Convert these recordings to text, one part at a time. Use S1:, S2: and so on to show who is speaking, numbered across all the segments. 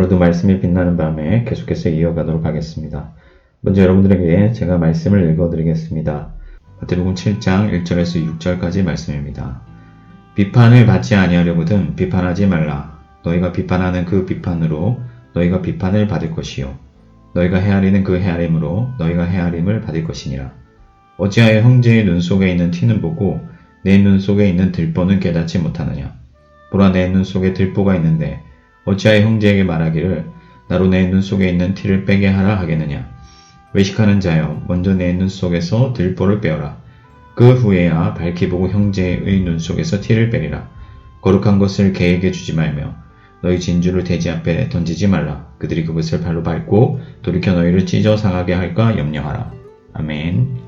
S1: 오늘도 말씀이 빛나는 밤에 계속해서 이어가도록 하겠습니다. 먼저 여러분들에게 제가 말씀을 읽어드리겠습니다. 마태복음 7장 1절에서 6절까지 말씀입니다. 비판을 받지 아니하려거든 비판하지 말라. 너희가 비판하는 그 비판으로 너희가 비판을 받을 것이요 너희가 헤아리는 그 헤아림으로 너희가 헤아림을 받을 것이니라. 어찌하여 형제의 눈 속에 있는 티는 보고 내 눈 속에 있는 들보는 깨닫지 못하느냐. 보라, 내 눈 속에 들보가 있는데 어찌하여 형제에게 말하기를 나로 내 눈 속에 있는 티를 빼게 하라 하겠느냐. 외식하는 자여, 먼저 내 눈 속에서 들보를 빼어라. 그 후에야 밝히 보고 형제의 눈 속에서 티를 빼리라. 거룩한 것을 개에게 주지 말며 너희 진주를 돼지 앞에 던지지 말라. 그들이 그것을 발로 밟고 돌이켜 너희를 찢어 상하게 할까 염려하라. 아멘.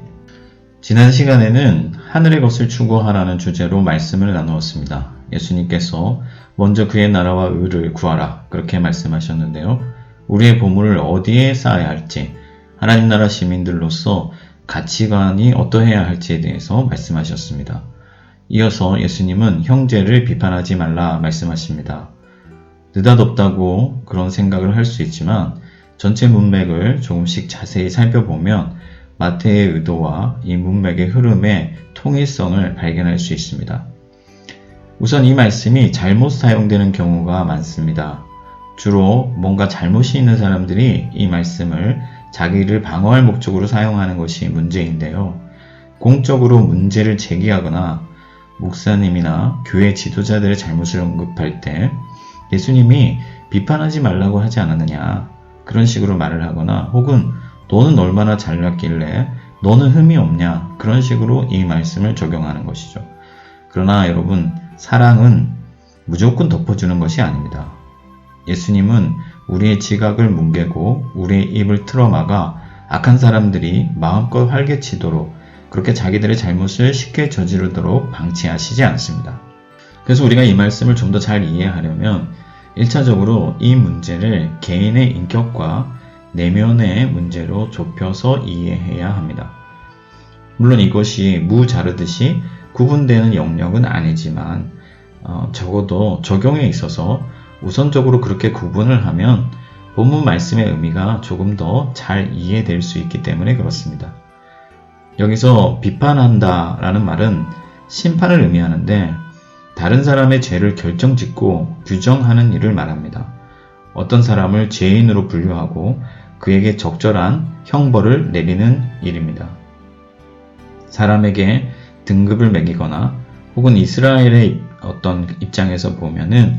S1: 지난 시간에는 하늘의 것을 추구하라는 주제로 말씀을 나누었습니다. 예수님께서 먼저 그의 나라와 의를 구하라 그렇게 말씀하셨는데요. 우리의 보물을 어디에 쌓아야 할지, 하나님 나라 시민들로서 가치관이 어떠해야 할지에 대해서 말씀하셨습니다. 이어서 예수님은 형제를 비판하지 말라 말씀하십니다. 느닷없다고 그런 생각을 할 수 있지만 전체 문맥을 조금씩 자세히 살펴보면 마태의 의도와 이 문맥의 흐름의 통일성을 발견할 수 있습니다. 우선 이 말씀이 잘못 사용되는 경우가 많습니다. 주로 뭔가 잘못이 있는 사람들이 이 말씀을 자기를 방어할 목적으로 사용하는 것이 문제인데요. 공적으로 문제를 제기하거나 목사님이나 교회 지도자들의 잘못을 언급할 때 예수님이 비판하지 말라고 하지 않았느냐 그런 식으로 말을 하거나 혹은 너는 얼마나 잘났길래 너는 흠이 없냐 그런 식으로 이 말씀을 적용하는 것이죠. 그러나 여러분, 사랑은 무조건 덮어주는 것이 아닙니다. 예수님은 우리의 지각을 뭉개고 우리의 입을 틀어막아 악한 사람들이 마음껏 활개치도록 그렇게 자기들의 잘못을 쉽게 저지르도록 방치하시지 않습니다. 그래서 우리가 이 말씀을 좀 더 잘 이해하려면 1차적으로 이 문제를 개인의 인격과 내면의 문제로 좁혀서 이해해야 합니다. 물론 이것이 무 자르듯이 구분되는 영역은 아니지만 적어도 적용에 있어서 우선적으로 그렇게 구분을 하면 본문 말씀의 의미가 조금 더 잘 이해될 수 있기 때문에 그렇습니다. 여기서 비판한다 라는 말은 심판을 의미하는데 다른 사람의 죄를 결정짓고 규정하는 일을 말합니다. 어떤 사람을 죄인으로 분류하고 그에게 적절한 형벌을 내리는 일입니다. 사람에게 등급을 매기거나 혹은 이스라엘의 어떤 입장에서 보면은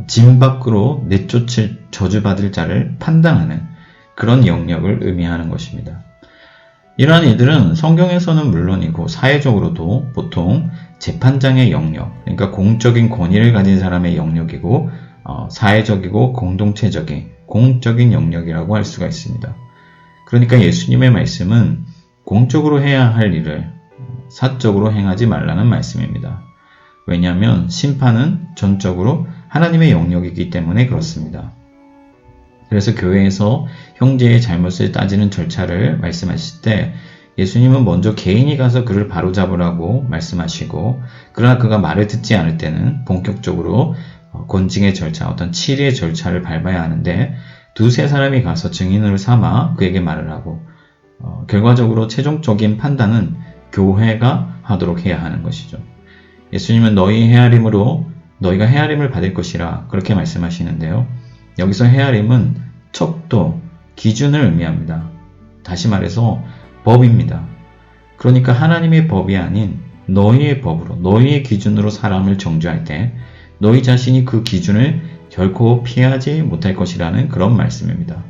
S1: 진 밖으로 내쫓을 저주받을 자를 판단하는 그런 영역을 의미하는 것입니다. 이러한 일들은 성경에서는 물론이고 사회적으로도 보통 재판장의 영역, 그러니까 공적인 권위를 가진 사람의 영역이고 사회적이고 공동체적인 공적인 영역이라고 할 수가 있습니다. 그러니까 예수님의 말씀은 공적으로 해야 할 일을 사적으로 행하지 말라는 말씀입니다. 왜냐하면 심판은 전적으로 하나님의 영역이기 때문에 그렇습니다. 그래서 교회에서 형제의 잘못을 따지는 절차를 말씀하실 때 예수님은 먼저 개인이 가서 그를 바로잡으라고 말씀하시고 그러나 그가 말을 듣지 않을 때는 본격적으로 권징의 절차, 어떤 치리의 절차를 밟아야 하는데 두세 사람이 가서 증인을 삼아 그에게 말을 하고 결과적으로 최종적인 판단은 교회가 하도록 해야 하는 것이죠. 예수님은 너희 헤아림으로 너희가 헤아림을 받을 것이라 그렇게 말씀하시는데요. 여기서 헤아림은 척도, 기준을 의미합니다. 다시 말해서 법입니다. 그러니까 하나님의 법이 아닌 너희의 법으로, 너희의 기준으로 사람을 정죄할 때 너희 자신이 그 기준을 결코 피하지 못할 것이라는 그런 말씀입니다.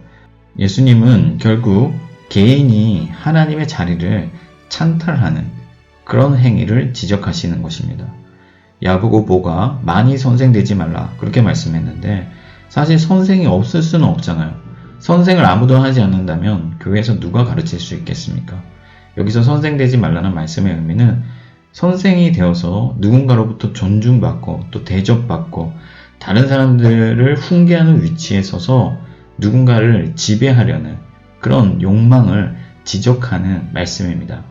S1: 예수님은 결국 개인이 하나님의 자리를 찬탈하는 그런 행위를 지적하시는 것입니다. 야고보 보가 많이 선생되지 말라 그렇게 말씀했는데 사실 선생이 없을 수는 없잖아요. 선생을 아무도 하지 않는다면 교회에서 누가 가르칠 수 있겠습니까? 여기서 선생되지 말라는 말씀의 의미는 선생이 되어서 누군가로부터 존중받고 또 대접받고 다른 사람들을 훈계하는 위치에 서서 누군가를 지배하려는 그런 욕망을 지적하는 말씀입니다.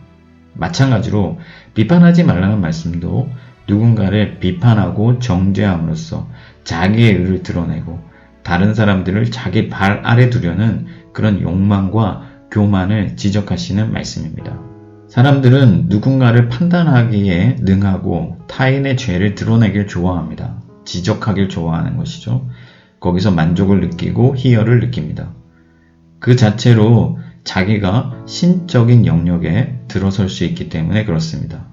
S1: 마찬가지로 비판하지 말라는 말씀도 누군가를 비판하고 정죄함으로써 자기의 의를 드러내고 다른 사람들을 자기 발 아래 두려는 그런 욕망과 교만을 지적하시는 말씀입니다. 사람들은 누군가를 판단하기에 능하고 타인의 죄를 드러내길 좋아합니다. 지적하길 좋아하는 것이죠. 거기서 만족을 느끼고 희열을 느낍니다. 그 자체로 자기가 신적인 영역에 들어설 수 있기 때문에 그렇습니다.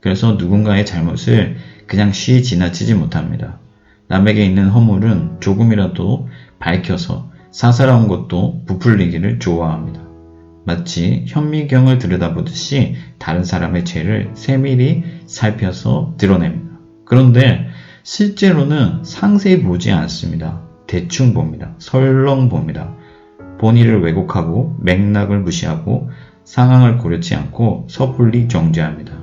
S1: 그래서 누군가의 잘못을 그냥 쉬이 지나치지 못합니다. 남에게 있는 허물은 조금이라도 밝혀서 사사로운 것도 부풀리기를 좋아합니다. 마치 현미경을 들여다보듯이 다른 사람의 죄를 세밀히 살펴서 드러냅니다. 그런데 실제로는 상세히 보지 않습니다. 대충 봅니다. 설렁 봅니다. 본의를 왜곡하고 맥락을 무시하고 상황을 고려치 않고 섣불리 정죄합니다.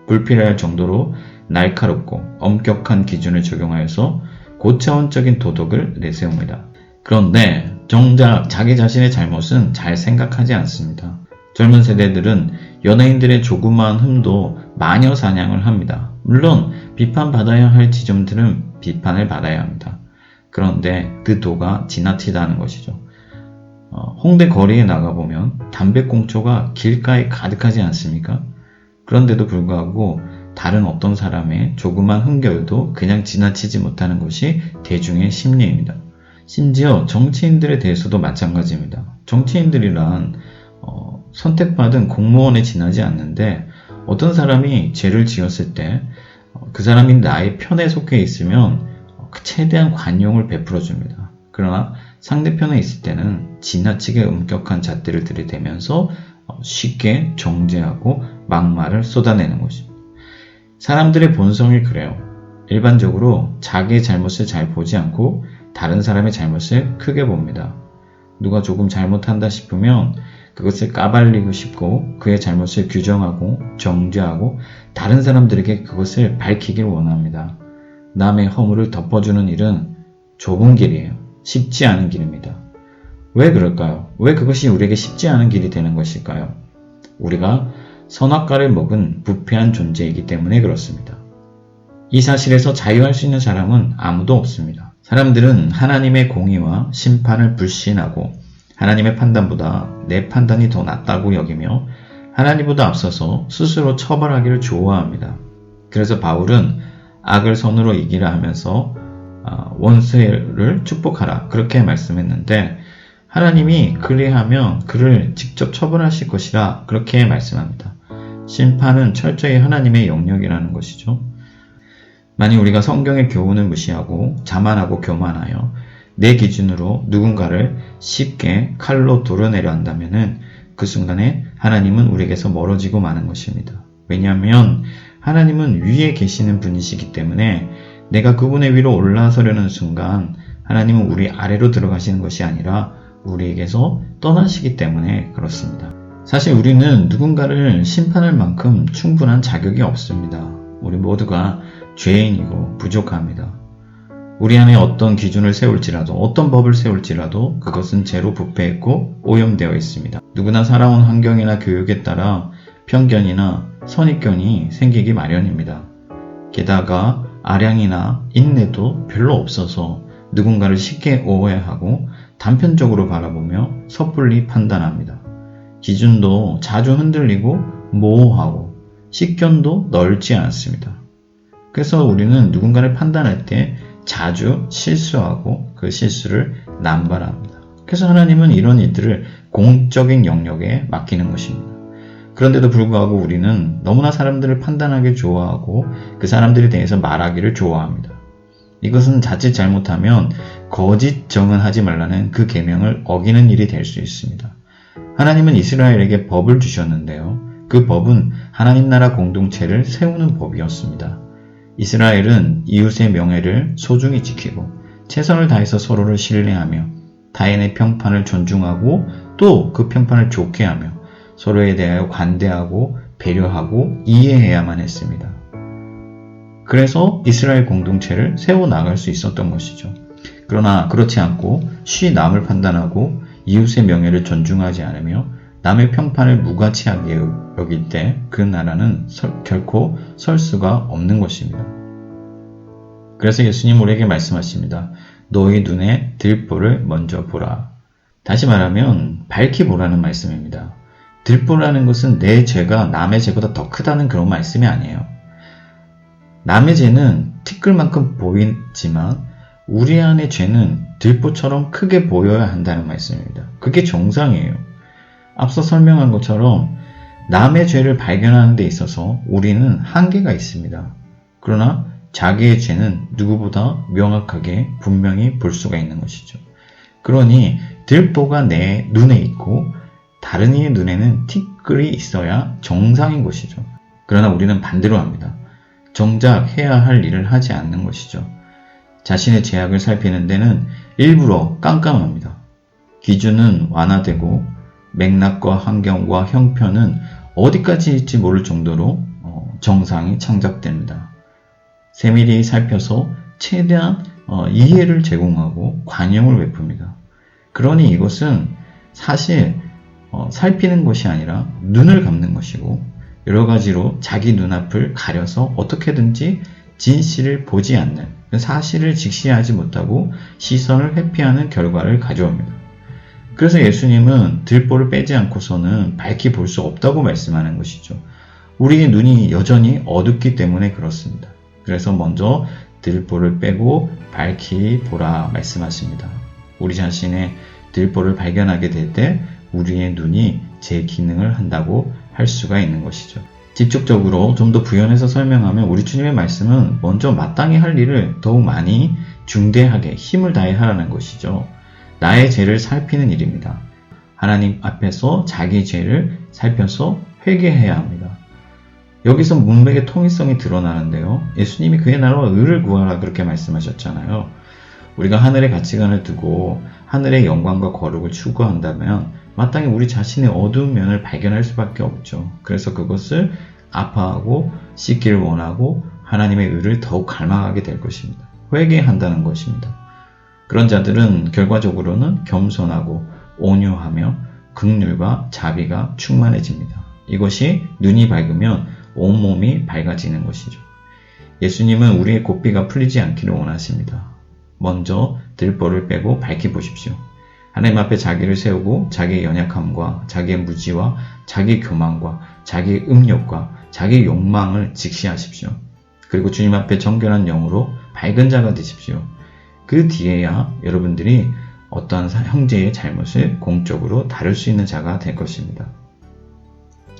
S1: 불필요할 정도로 날카롭고 엄격한 기준을 적용하여서 고차원적인 도덕을 내세웁니다. 그런데 정작 자기 자신의 잘못은 잘 생각하지 않습니다. 젊은 세대들은 연예인들의 조그마한 흠도 마녀 사냥을 합니다. 물론 비판받아야 할 지점들은 비판을 받아야 합니다. 그런데 그 도가 지나치다는 것이죠. 홍대 거리에 나가보면 담배꽁초가 길가에 가득하지 않습니까? 그런데도 불구하고 다른 어떤 사람의 조그만 흠결도 그냥 지나치지 못하는 것이 대중의 심리입니다. 심지어 정치인들에 대해서도 마찬가지입니다. 정치인들이란 선택받은 공무원에 지나지 않는데 어떤 사람이 죄를 지었을 때 그 사람이 나의 편에 속해 있으면 최대한 관용을 베풀어 줍니다. 그러나 상대편에 있을 때는 지나치게 엄격한 잣대를 들이대면서 쉽게 정죄하고 막말을 쏟아내는 것입니다. 사람들의 본성이 그래요. 일반적으로 자기의 잘못을 잘 보지 않고 다른 사람의 잘못을 크게 봅니다. 누가 조금 잘못한다 싶으면 그것을 까발리고 싶고 그의 잘못을 규정하고 정죄하고 다른 사람들에게 그것을 밝히길 원합니다. 남의 허물을 덮어주는 일은 좁은 길이에요. 쉽지 않은 길입니다. 왜 그럴까요? 왜 그것이 우리에게 쉽지 않은 길이 되는 것일까요? 우리가 선악과를 먹은 부패한 존재이기 때문에 그렇습니다. 이 사실에서 자유할 수 있는 사람은 아무도 없습니다. 사람들은 하나님의 공의와 심판을 불신하고 하나님의 판단보다 내 판단이 더 낫다고 여기며 하나님보다 앞서서 스스로 처벌하기를 좋아합니다. 그래서 바울은 악을 선으로 이기라 하면서 원수를 축복하라 그렇게 말씀했는데 하나님이 그리하면 그를 직접 처벌하실 것이라 그렇게 말씀합니다. 심판은 철저히 하나님의 영역이라는 것이죠. 만약 우리가 성경의 교훈을 무시하고 자만하고 교만하여 내 기준으로 누군가를 쉽게 칼로 도려내려 한다면 그 순간에 하나님은 우리에게서 멀어지고 마는 것입니다. 왜냐하면 하나님은 위에 계시는 분이시기 때문에 내가 그분의 위로 올라서려는 순간 하나님은 우리 아래로 들어가시는 것이 아니라 우리에게서 떠나시기 때문에 그렇습니다. 사실 우리는 누군가를 심판할 만큼 충분한 자격이 없습니다. 우리 모두가 죄인이고 부족합니다. 우리 안에 어떤 기준을 세울지라도 어떤 법을 세울지라도 그것은 죄로 부패했고 오염되어 있습니다. 누구나 살아온 환경이나 교육에 따라 편견이나 선입견이 생기기 마련입니다. 게다가 아량이나 인내도 별로 없어서 누군가를 쉽게 오해하고 단편적으로 바라보며 섣불리 판단합니다. 기준도 자주 흔들리고 모호하고 식견도 넓지 않습니다. 그래서 우리는 누군가를 판단할 때 자주 실수하고 그 실수를 남발합니다. 그래서 하나님은 이런 일들을 공적인 영역에 맡기는 것입니다. 그런데도 불구하고 우리는 너무나 사람들을 판단하기 좋아하고 그 사람들에 대해서 말하기를 좋아합니다. 이것은 자칫 잘못하면 거짓 정언하지 말라는 그 계명을 어기는 일이 될 수 있습니다. 하나님은 이스라엘에게 법을 주셨는데요. 그 법은 하나님 나라 공동체를 세우는 법이었습니다. 이스라엘은 이웃의 명예를 소중히 지키고 최선을 다해서 서로를 신뢰하며 타인의 평판을 존중하고 또 그 평판을 좋게 하며 서로에 대하여 관대하고 배려하고 이해해야만 했습니다. 그래서 이스라엘 공동체를 세워나갈 수 있었던 것이죠. 그러나 그렇지 않고 쉬 남을 판단하고 이웃의 명예를 존중하지 않으며 남의 평판을 무가치하게 여길 때 그 나라는 결코 설 수가 없는 것입니다. 그래서 예수님 우리에게 말씀하십니다. 너희 눈에 들보를 먼저 보라. 다시 말하면 밝히 보라는 말씀입니다. 들보라는 것은 내 죄가 남의 죄보다 더 크다는 그런 말씀이 아니에요. 남의 죄는 티끌만큼 보이지만 우리 안의 죄는 들보처럼 크게 보여야 한다는 말씀입니다. 그게 정상이에요. 앞서 설명한 것처럼 남의 죄를 발견하는 데 있어서 우리는 한계가 있습니다. 그러나 자기의 죄는 누구보다 명확하게 분명히 볼 수가 있는 것이죠. 그러니 들보가 내 눈에 있고 다른 이의 눈에는 티끌이 있어야 정상인 것이죠. 그러나 우리는 반대로 합니다. 정작 해야 할 일을 하지 않는 것이죠. 자신의 죄악을 살피는 데는 일부러 깜깜합니다. 기준은 완화되고 맥락과 환경과 형편은 어디까지일지 모를 정도로 정상이 창작됩니다. 세밀히 살펴서 최대한 이해를 제공하고 관용을 베풉니다. 그러니 이것은 사실 살피는 것이 아니라 눈을 감는 것이고 여러 가지로 자기 눈앞을 가려서 어떻게든지 진실을 보지 않는 사실을 직시하지 못하고 시선을 회피하는 결과를 가져옵니다. 그래서 예수님은 들보를 빼지 않고서는 밝히 볼 수 없다고 말씀하는 것이죠. 우리의 눈이 여전히 어둡기 때문에 그렇습니다. 그래서 먼저 들보를 빼고 밝히 보라 말씀하십니다. 우리 자신의 들보를 발견하게 될 때 우리의 눈이 제 기능을 한다고 할 수가 있는 것이죠. 직접적으로 좀 더 부연해서 설명하면 우리 주님의 말씀은 먼저 마땅히 할 일을 더욱 많이 중대하게 힘을 다해 하라는 것이죠. 나의 죄를 살피는 일입니다. 하나님 앞에서 자기 죄를 살펴서 회개해야 합니다. 여기서 문맥의 통일성이 드러나는데요. 예수님이 그의 나라와 의를 구하라 그렇게 말씀하셨잖아요. 우리가 하늘의 가치관을 두고 하늘의 영광과 거룩을 추구한다면 마땅히 우리 자신의 어두운 면을 발견할 수밖에 없죠. 그래서 그것을 아파하고 씻기를 원하고 하나님의 의를 더욱 갈망하게 될 것입니다. 회개한다는 것입니다. 그런 자들은 결과적으로는 겸손하고 온유하며 긍휼과 자비가 충만해집니다. 이것이 눈이 밝으면 온몸이 밝아지는 것이죠. 예수님은 우리의 고삐가 풀리지 않기를 원하십니다. 먼저 들보를 빼고 밝히 보십시오. 하나님 앞에 자기를 세우고 자기의 연약함과 자기의 무지와 자기의 교만과 자기의 음욕과 자기의 욕망을 직시하십시오. 그리고 주님 앞에 정결한 영으로 밝은 자가 되십시오. 그 뒤에야 여러분들이 어떠한 형제의 잘못을 공적으로 다룰 수 있는 자가 될 것입니다.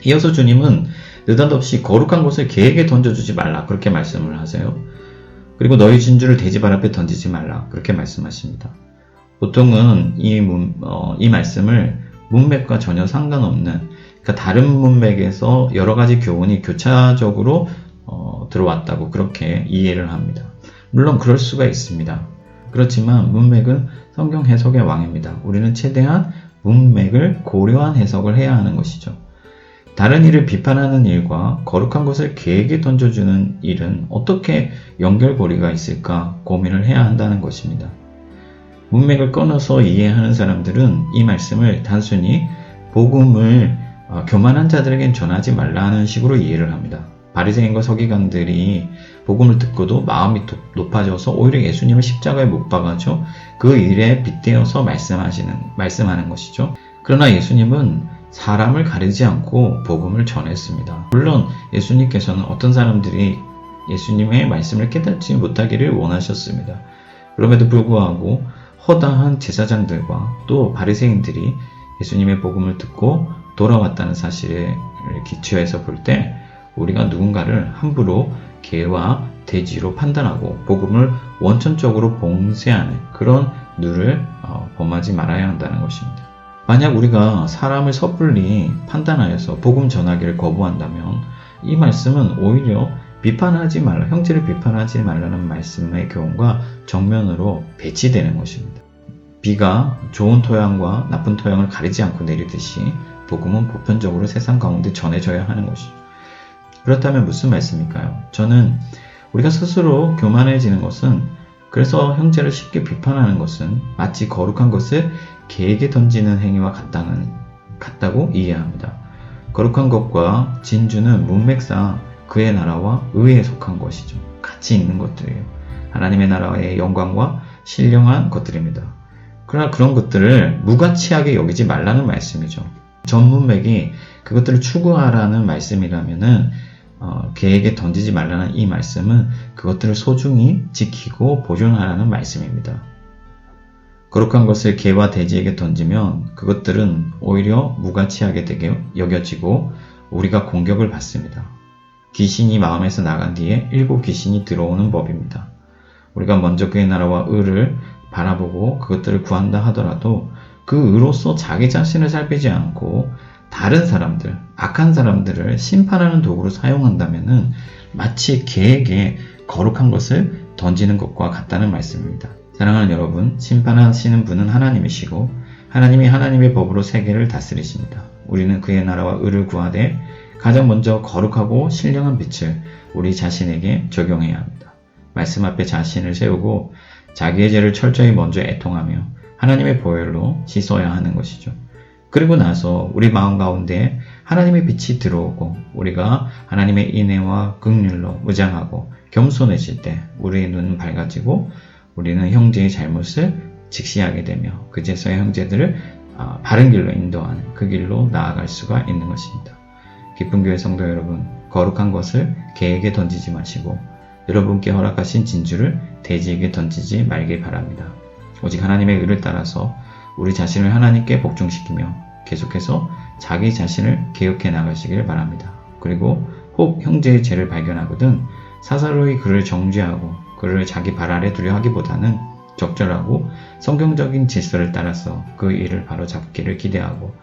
S1: 이어서 주님은 느닷없이 거룩한 것을 개에게 던져주지 말라 그렇게 말씀을 하세요. 그리고 너희 진주를 돼지발 앞에 던지지 말라 그렇게 말씀하십니다. 보통은 이 말씀을 문맥과 전혀 상관없는 그러니까 다른 문맥에서 여러 가지 교훈이 교차적으로 들어왔다고 그렇게 이해를 합니다. 물론 그럴 수가 있습니다. 그렇지만 문맥은 성경 해석의 왕입니다. 우리는 최대한 문맥을 고려한 해석을 해야 하는 것이죠. 다른 일을 비판하는 일과 거룩한 것을 개에게 던져주는 일은 어떻게 연결고리가 있을까 고민을 해야 한다는 것입니다. 문맥을 끊어서 이해하는 사람들은 이 말씀을 단순히 복음을 교만한 자들에겐 전하지 말라는 식으로 이해를 합니다. 바리새인과 서기관들이 복음을 듣고도 마음이 높아져서 오히려 예수님을 십자가에 못 박아죠. 그 일에 빗대어서 말씀하는 것이죠. 그러나 예수님은 사람을 가리지 않고 복음을 전했습니다. 물론 예수님께서는 어떤 사람들이 예수님의 말씀을 깨닫지 못하기를 원하셨습니다. 그럼에도 불구하고 허다한 제사장들과 또 바리새인들이 예수님의 복음을 듣고 돌아왔다는 사실을 기초해서 볼 때 우리가 누군가를 함부로 개와 돼지로 판단하고 복음을 원천적으로 봉쇄하는 그런 뇌를 범하지 말아야 한다는 것입니다. 만약 우리가 사람을 섣불리 판단하여서 복음 전하기를 거부한다면 이 말씀은 오히려 비판하지 말라, 형제를 비판하지 말라는 말씀의 교훈과 정면으로 배치되는 것입니다. 비가 좋은 토양과 나쁜 토양을 가리지 않고 내리듯이 복음은 보편적으로 세상 가운데 전해져야 하는 것이죠. 그렇다면 무슨 말씀일까요? 저는 우리가 스스로 교만해지는 것은 그래서 형제를 쉽게 비판하는 것은 마치 거룩한 것을 개에게 던지는 행위와 같다고 이해합니다. 거룩한 것과 진주는 문맥상 그의 나라와 의에 속한 것이죠. 같이 있는 것들이에요. 하나님의 나라의 영광과 신령한 것들입니다. 그러나 그런 것들을 무가치하게 여기지 말라는 말씀이죠. 전 문맥이 그것들을 추구하라는 말씀이라면은 개에게 던지지 말라는 이 말씀은 그것들을 소중히 지키고 보존하라는 말씀입니다. 거룩한 것을 개와 돼지에게 던지면 그것들은 오히려 무가치하게 되게 여겨지고 우리가 공격을 받습니다. 귀신이 마음에서 나간 뒤에 일곱 귀신이 들어오는 법입니다. 우리가 먼저 그의 나라와 의를 바라보고 그것들을 구한다 하더라도 그 의로서 자기 자신을 살피지 않고 다른 사람들, 악한 사람들을 심판하는 도구로 사용한다면은 마치 개에게 거룩한 것을 던지는 것과 같다는 말씀입니다. 사랑하는 여러분, 심판하시는 분은 하나님이시고 하나님이 하나님의 법으로 세계를 다스리십니다. 우리는 그의 나라와 의를 구하되 가장 먼저 거룩하고 신령한 빛을 우리 자신에게 적용해야 합니다. 말씀 앞에 자신을 세우고 자기의 죄를 철저히 먼저 애통하며 하나님의 보혈로 씻어야 하는 것이죠. 그리고 나서 우리 마음 가운데 하나님의 빛이 들어오고 우리가 하나님의 인애와 긍휼로 무장하고 겸손해질 때 우리의 눈은 밝아지고 우리는 형제의 잘못을 직시하게 되며 그제서야 형제들을 바른 길로 인도하는 그 길로 나아갈 수가 있는 것입니다. 기쁜 교회 성도 여러분, 거룩한 것을 개에게 던지지 마시고 여러분께 허락하신 진주를 돼지에게 던지지 말길 바랍니다. 오직 하나님의 의를 따라서 우리 자신을 하나님께 복종시키며 계속해서 자기 자신을 개혁해 나가시길 바랍니다. 그리고 혹 형제의 죄를 발견하거든 사사로이 그를 정죄하고 그를 자기 발 아래 두려 하기보다는 적절하고 성경적인 질서를 따라서 그 일을 바로 잡기를 기대하고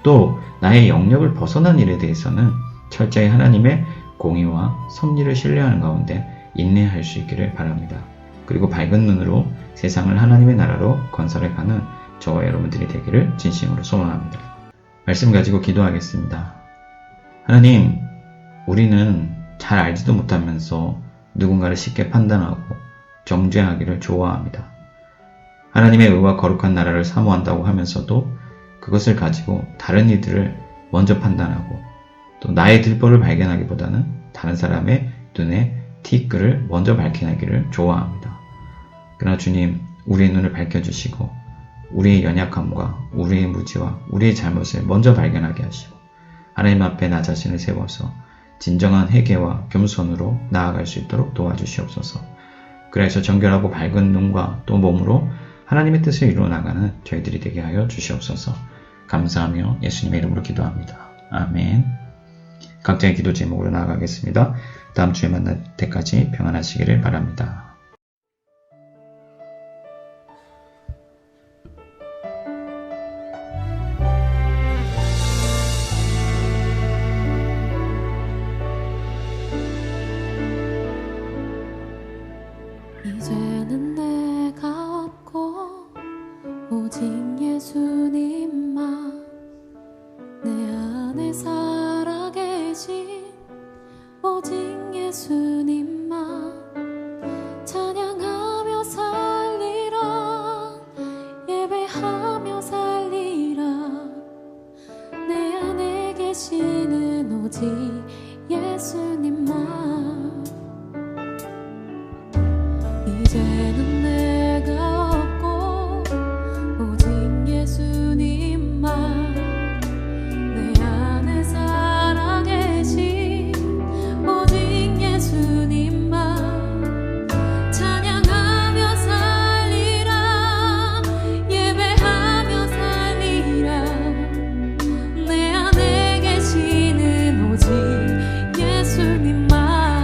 S1: 또 나의 영역을 벗어난 일에 대해서는 철저히 하나님의 공의와 섭리를 신뢰하는 가운데 인내할 수 있기를 바랍니다. 그리고 밝은 눈으로 세상을 하나님의 나라로 건설해가는 저와 여러분들이 되기를 진심으로 소망합니다. 말씀 가지고 기도하겠습니다. 하나님, 우리는 잘 알지도 못하면서 누군가를 쉽게 판단하고 정죄하기를 좋아합니다. 하나님의 의와 거룩한 나라를 사모한다고 하면서도 그것을 가지고 다른 이들을 먼저 판단하고 또 나의 들보를 발견하기보다는 다른 사람의 눈에 티끌을 먼저 밝혀내기를 좋아합니다. 그러나 주님, 우리의 눈을 밝혀주시고 우리의 연약함과 우리의 무지와 우리의 잘못을 먼저 발견하게 하시고 하나님 앞에 나 자신을 세워서 진정한 회개와 겸손으로 나아갈 수 있도록 도와주시옵소서. 그래서 정결하고 밝은 눈과 또 몸으로 하나님의 뜻을 이루어 나가는 저희들이 되게 하여 주시옵소서. 감사하며 예수님의 이름으로 기도합니다. 아멘. 각자의 기도 제목으로 나아가겠습니다. 다음 주에 만날 때까지 평안하시기를 바랍니다.
S2: 이제는 내가 없고 오직 예수님만 내 안에 살아계신 오직 예수님만 찬양하며 살리라 예배하며 살리라 내 안에 계시는 오직 예수님만 이제는 내가 없고 오직 예수님만 내 안에 살아계신 오직 예수님만 찬양하며 살리라 예배하며 살리라 내 안에 계시는 오직 예수님만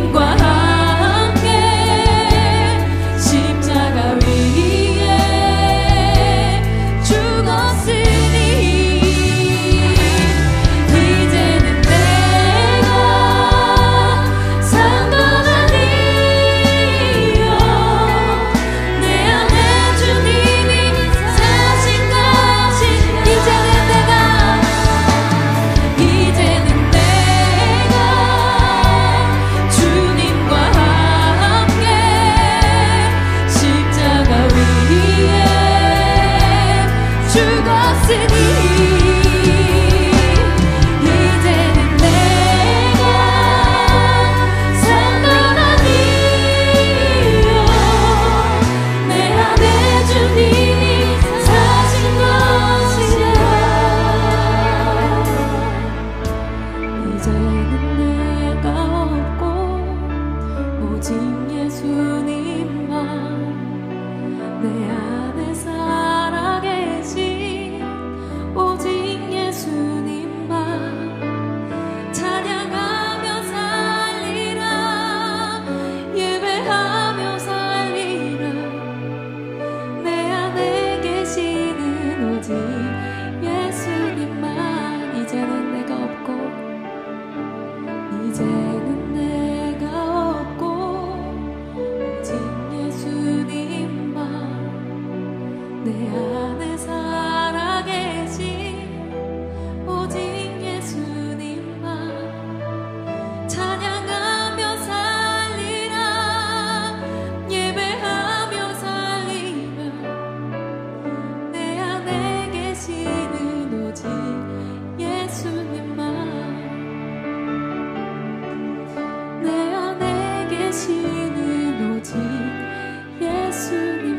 S2: 주님과 함께 십자가 위에 죽었으니 이제는 내가 산 건 아니요 내 안에 주님이 사신 것이 이제는 내가 주님과 함께 십자가 위에 죽었으니 이제는 내가 산 건 아니요 내 안에 주님이 사신 것이라 이제는 내가 없고 오직 예수님만 내 안에 살아계신 오직 예수님만 찬양하며 살리라 예배하며 살리라 내 안에 계시는 오직 예수님만 이제는 내가 없고 이제는 내가 없고 오직 예수님만 내 안에 살아계신 오직 예수님만 찬양하며 살리라 예배하며 살리라 내 안에 계시는 오직 예수님만 내 안에 계시는 오직 예수님